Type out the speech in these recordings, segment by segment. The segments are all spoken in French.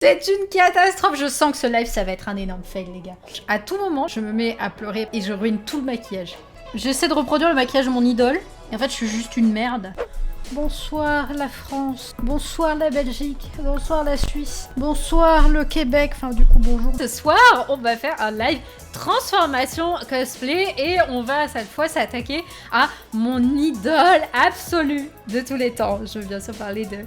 C'est une catastrophe. Je sens que ce live, ça va être un énorme fail, les gars. À tout moment, je me mets à pleurer et je ruine tout le maquillage. J'essaie de reproduire le maquillage de mon idole. Et en fait, je suis juste une merde. Bonsoir la France, bonsoir la Belgique, bonsoir la Suisse, bonsoir le Québec, enfin du coup bonjour. Ce soir, on va faire un live transformation cosplay et on va cette fois s'attaquer à mon idole absolue de tous les temps. Je veux bien sûr parler de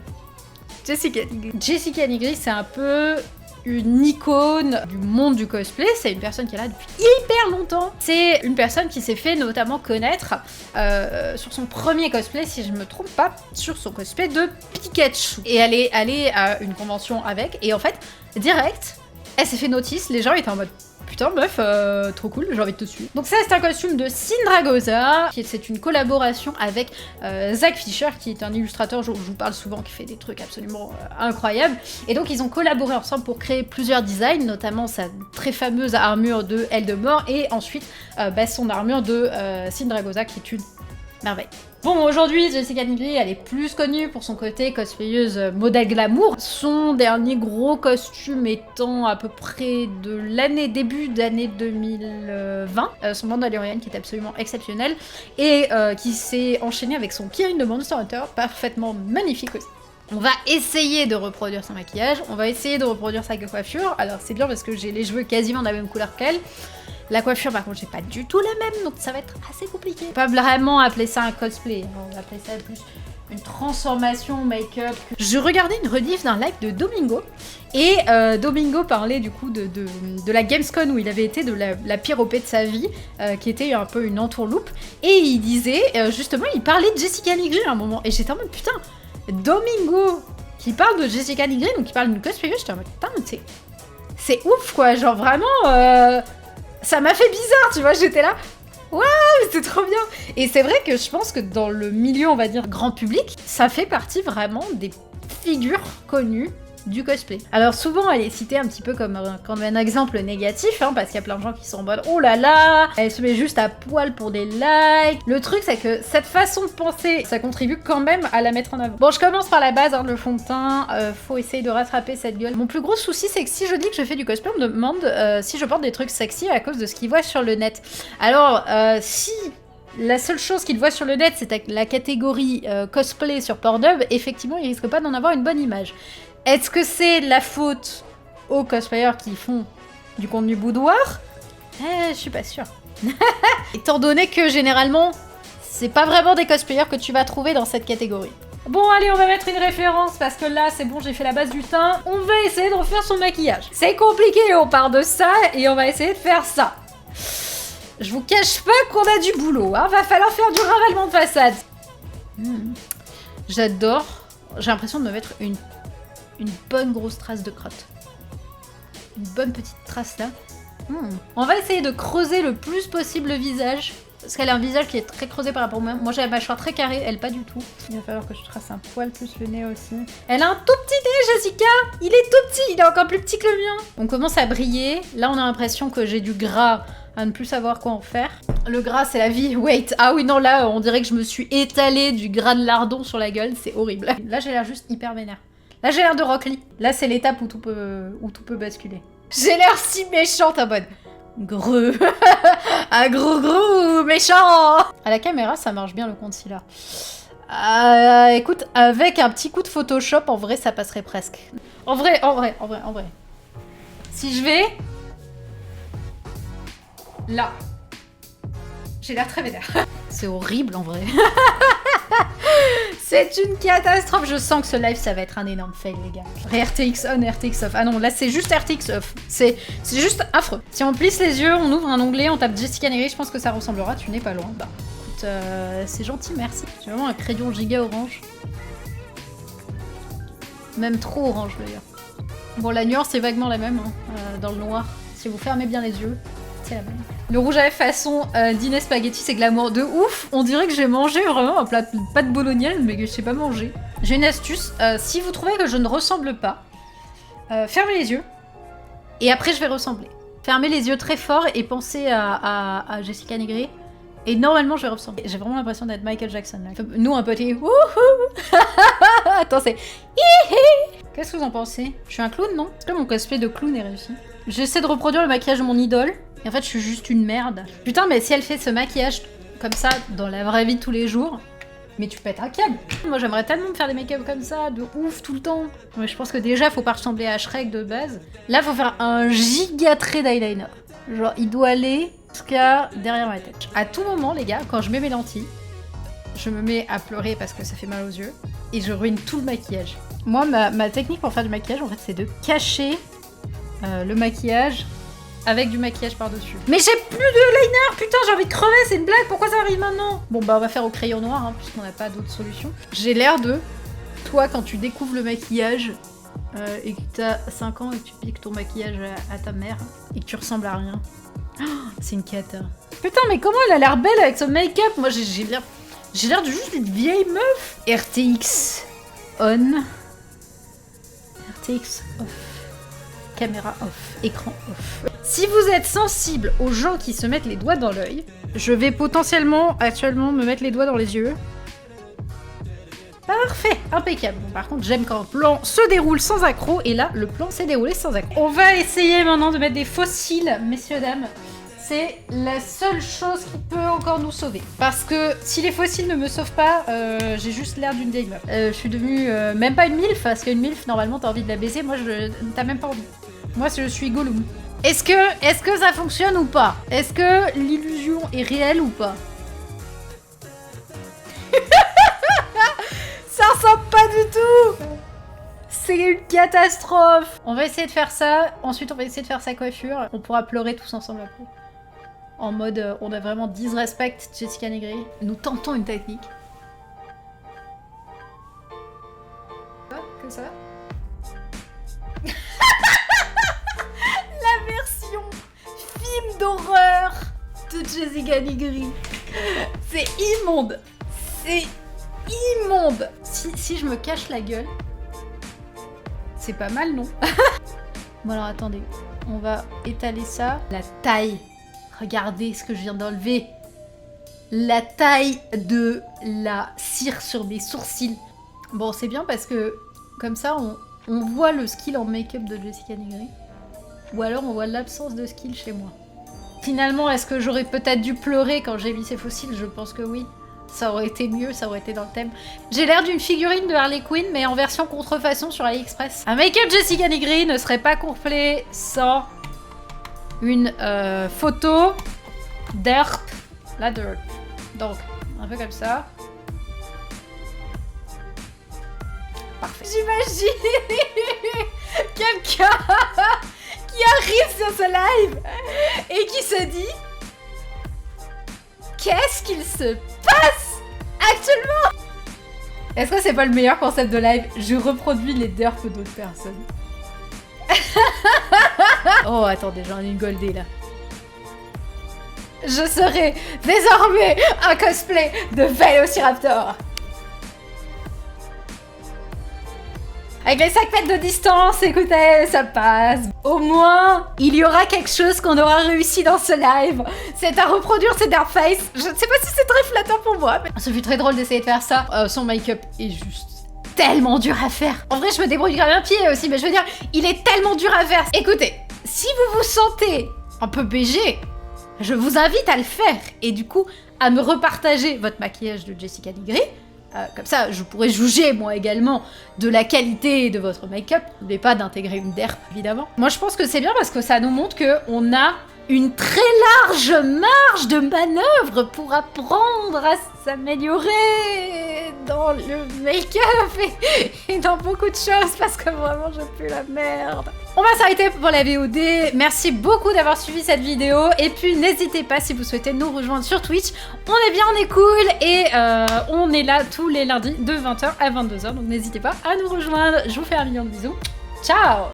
Jessica Nigri. Jessica Nigri, c'est un peu une icône du monde du cosplay, c'est une personne qui est là depuis hyper longtemps. C'est une personne qui s'est fait notamment connaître sur son premier cosplay, si je me trompe pas, sur son cosplay de Pikachu. Et elle est allée à une convention avec, et en fait, direct, elle s'est fait notice, les gens étaient en mode putain meuf, trop cool, j'ai envie de te suivre. Donc ça c'est un costume de Sindragosa, c'est une collaboration avec Zack Fisher, qui est un illustrateur, je vous parle souvent, qui fait des trucs absolument incroyables. Et donc ils ont collaboré ensemble pour créer plusieurs designs, notamment sa très fameuse armure de Eldemort, et ensuite son armure de Sindragosa, qui est une merveille. Bon, aujourd'hui, Jessica Nigri, elle est plus connue pour son côté cosplayeuse modèle glamour. Son dernier gros costume étant à peu près de début d'année 2020. Son Mandalorian qui est absolument exceptionnel et qui s'est enchaîné avec son Kirin de Monster Hunter, parfaitement magnifique aussi. On va essayer de reproduire son maquillage, on va essayer de reproduire sa coiffure. Alors c'est bien parce que j'ai les cheveux quasiment de la même couleur qu'elle. La coiffure, par contre, j'ai pas du tout la même, donc ça va être assez compliqué. On peut pas vraiment appeler ça un cosplay, on va appeler ça plus une transformation make-up. Je regardais une rediff d'un live de Domingo, et Domingo parlait du coup de la Gamescom où il avait été de la pire OP de sa vie, qui était un peu une entourloupe, et il disait, justement, il parlait de Jessica Nigri à un moment, et j'étais en mode, putain, Domingo qui parle de Jessica Nigri, donc qui parle d'une cosplayeuse, j'étais en mode, putain, c'est ouf, quoi, genre vraiment... Ça m'a fait bizarre, tu vois, j'étais là, waouh, c'est trop bien. Et c'est vrai que je pense que dans le milieu, on va dire, grand public, ça fait partie vraiment des figures connues du cosplay. Alors souvent, elle est citée un petit peu comme un exemple négatif, hein, parce qu'il y a plein de gens qui sont en mode « Oh là là, elle se met juste à poil pour des likes ». Le truc, c'est que cette façon de penser, ça contribue quand même à la mettre en avant. Bon, je commence par la base, hein, le fond de teint, faut essayer de rattraper cette gueule. Mon plus gros souci, c'est que si je dis que je fais du cosplay, on me demande si je porte des trucs sexy à cause de ce qu'ils voient sur le net. Alors, si... la seule chose qu'il voit sur le net, c'est la catégorie cosplay sur Pornhub, effectivement, il risque pas d'en avoir une bonne image. Est-ce que c'est la faute aux cosplayers qui font du contenu boudoir? Je suis pas sûre. Étant donné que généralement, c'est pas vraiment des cosplayers que tu vas trouver dans cette catégorie. Bon, allez, on va mettre une référence parce que là, c'est bon, j'ai fait la base du teint. On va essayer de refaire son maquillage. C'est compliqué, on part de ça et on va essayer de faire ça. Je vous cache pas qu'on a du boulot, hein. Va falloir faire du ravalement de façade. J'adore. J'ai l'impression de me mettre une bonne grosse trace de crotte. Une bonne petite trace là. On va essayer de creuser le plus possible le visage. Parce qu'elle a un visage qui est très creusé par rapport au mien. Moi j'ai la mâchoire très carrée, elle pas du tout. Il va falloir que je trace un poil plus le nez aussi. Elle a un tout petit nez, Jessica. Il est tout petit, il est encore plus petit que le mien. On commence à briller. Là on a l'impression que j'ai du gras à ne plus savoir quoi en faire. Le gras c'est la vie, wait. Ah oui non, là on dirait que je me suis étalée du gras de lardon sur la gueule, c'est horrible. Là j'ai l'air juste hyper vénère. Là j'ai l'air de Rock Lee. Là c'est l'étape où tout peut basculer. J'ai l'air si méchante en mode greux. Un gros méchant. À la caméra ça marche bien le concealer. Écoute, avec un petit coup de Photoshop, en vrai ça passerait presque. En vrai. Si je vais... là. J'ai l'air très vénère. C'est horrible en vrai. C'est une catastrophe. Je sens que ce live, ça va être un énorme fail, les gars. RTX on, RTX off. Ah non, là, c'est juste RTX off. C'est juste affreux. Si on plisse les yeux, on ouvre un onglet, on tape Jessica Nigri, je pense que ça ressemblera. Tu n'es pas loin. Bah, écoute, c'est gentil, merci. J'ai vraiment un crayon giga orange. Même trop orange, d'ailleurs. Bon, la nuance est vaguement la même, hein, dans le noir. Si vous fermez bien les yeux, c'est la même. Le rouge à lèvres façon dîner spaghetti, c'est glamour de ouf. On dirait que j'ai mangé vraiment un plat de pâte bolognaise, mais que je sais pas manger. J'ai une astuce. Si vous trouvez que je ne ressemble pas, fermez les yeux. Et après, je vais ressembler. Fermez les yeux très fort et pensez à Jessica Nigri. Et normalement, je vais ressembler. J'ai vraiment l'impression d'être Michael Jackson. Là. Nous, un petit wouhou. Attends, c'est hihi. Qu'est-ce que vous en pensez? Je suis un clown, non? Est-ce que mon cosplay de clown est réussi? J'essaie de reproduire le maquillage de mon idole. Et en fait, je suis juste une merde. Putain, mais si elle fait ce maquillage comme ça dans la vraie vie de tous les jours, mais tu pètes un câble. Moi, j'aimerais tellement me faire des make-up comme ça, de ouf, tout le temps. Mais je pense que déjà, faut pas ressembler à Shrek de base. Là, faut faire un giga trait d'eyeliner. Genre, il doit aller jusqu'à derrière ma tête. À tout moment, les gars, quand je mets mes lentilles, je me mets à pleurer parce que ça fait mal aux yeux. Et je ruine tout le maquillage. Moi, ma technique pour faire du maquillage, en fait, c'est de cacher le maquillage avec du maquillage par-dessus. Mais j'ai plus de liner, putain, j'ai envie de crever, c'est une blague, pourquoi ça arrive maintenant? Bon, bah, on va faire au crayon noir, hein, puisqu'on n'a pas d'autre solution. J'ai l'air de... Toi, quand tu découvres le maquillage, et que t'as 5 ans et que tu piques ton maquillage à ta mère, et que tu ressembles à rien. Oh, c'est une cata. Putain, mais comment elle a l'air belle avec son make-up? Moi, j'ai l'air de juste d'une vieille meuf. RTX on. RTX off. Caméra off. Écran off. Si vous êtes sensible aux gens qui se mettent les doigts dans l'œil, je vais potentiellement, actuellement, me mettre les doigts dans les yeux. Parfait, impeccable. Bon, par contre, j'aime quand le plan se déroule sans accroc, et là, le plan s'est déroulé sans accroc. On va essayer maintenant de mettre des faux cils, messieurs, dames. C'est la seule chose qui peut encore nous sauver. Parce que si les faux cils ne me sauvent pas, j'ai juste l'air d'une vieille meuf. Je suis devenue même pas une milf, parce qu'une milf, normalement, t'as envie de la baiser. Moi, t'as même pas envie. Moi, je suis Gollum. Est-ce que ça fonctionne ou pas? Est-ce que l'illusion est réelle ou pas? Ça ressemble pas du tout! C'est une catastrophe! On va essayer de faire ça, ensuite on va essayer de faire sa coiffure. On pourra pleurer tous ensemble après. En mode, on a vraiment disrespect Jessica Negri. Nous tentons une technique. Comme ça. La version film d'horreur de Jessica Negri. C'est immonde! C'est immonde. Si je me cache la gueule, c'est pas mal, non? Bon alors attendez, on va étaler ça. La taille, regardez ce que je viens d'enlever. La taille de la cire sur mes sourcils. Bon, c'est bien parce que comme ça, on voit le skill en make-up de Jessica Negri. Ou alors on voit l'absence de skill chez moi. Finalement, est-ce que j'aurais peut-être dû pleurer quand j'ai mis ces fossiles? Je pense que oui. Ça aurait été mieux, ça aurait été dans le thème. J'ai l'air d'une figurine de Harley Quinn, mais en version contrefaçon sur AliExpress. Un make-up Jessica Negri ne serait pas complet sans une photo d'herp. La derp. Donc, un peu comme ça. Parfait. J'imagine quelqu'un qui arrive sur ce live et qui se dit... Qu'est-ce qu'il se passe actuellement? Est-ce que c'est pas le meilleur concept de live? Je reproduis les derps d'autres personnes. Oh, attendez, j'en ai une goldée là. Je serai désormais un cosplay de Velociraptor. Avec les 5 mètres de distance, écoutez, ça passe. Au moins, il y aura quelque chose qu'on aura réussi dans ce live. C'est à reproduire ces dark face. Je ne sais pas si c'est très flatteur pour moi, mais ça fut très drôle d'essayer de faire ça. Son make-up est juste tellement dur à faire. En vrai, je me débrouille grave un pied aussi, mais je veux dire, il est tellement dur à faire. Écoutez, si vous vous sentez un peu BG, je vous invite à le faire. Et du coup, à me repartager votre maquillage de Jessica Negri. Comme ça, je pourrais juger, moi également, de la qualité de votre make-up. N'oubliez pas d'intégrer une derp, évidemment. Moi, je pense que c'est bien parce que ça nous montre qu'on a une très large marge de manœuvre pour apprendre à s'améliorer dans le make-up et dans beaucoup de choses parce que vraiment, je pue la merde. On va s'arrêter pour la VOD. Merci beaucoup d'avoir suivi cette vidéo. Et puis, n'hésitez pas si vous souhaitez nous rejoindre sur Twitch. On est bien, on est cool. Et on est là tous les lundis de 20h à 22h. Donc, n'hésitez pas à nous rejoindre. Je vous fais un million de bisous. Ciao!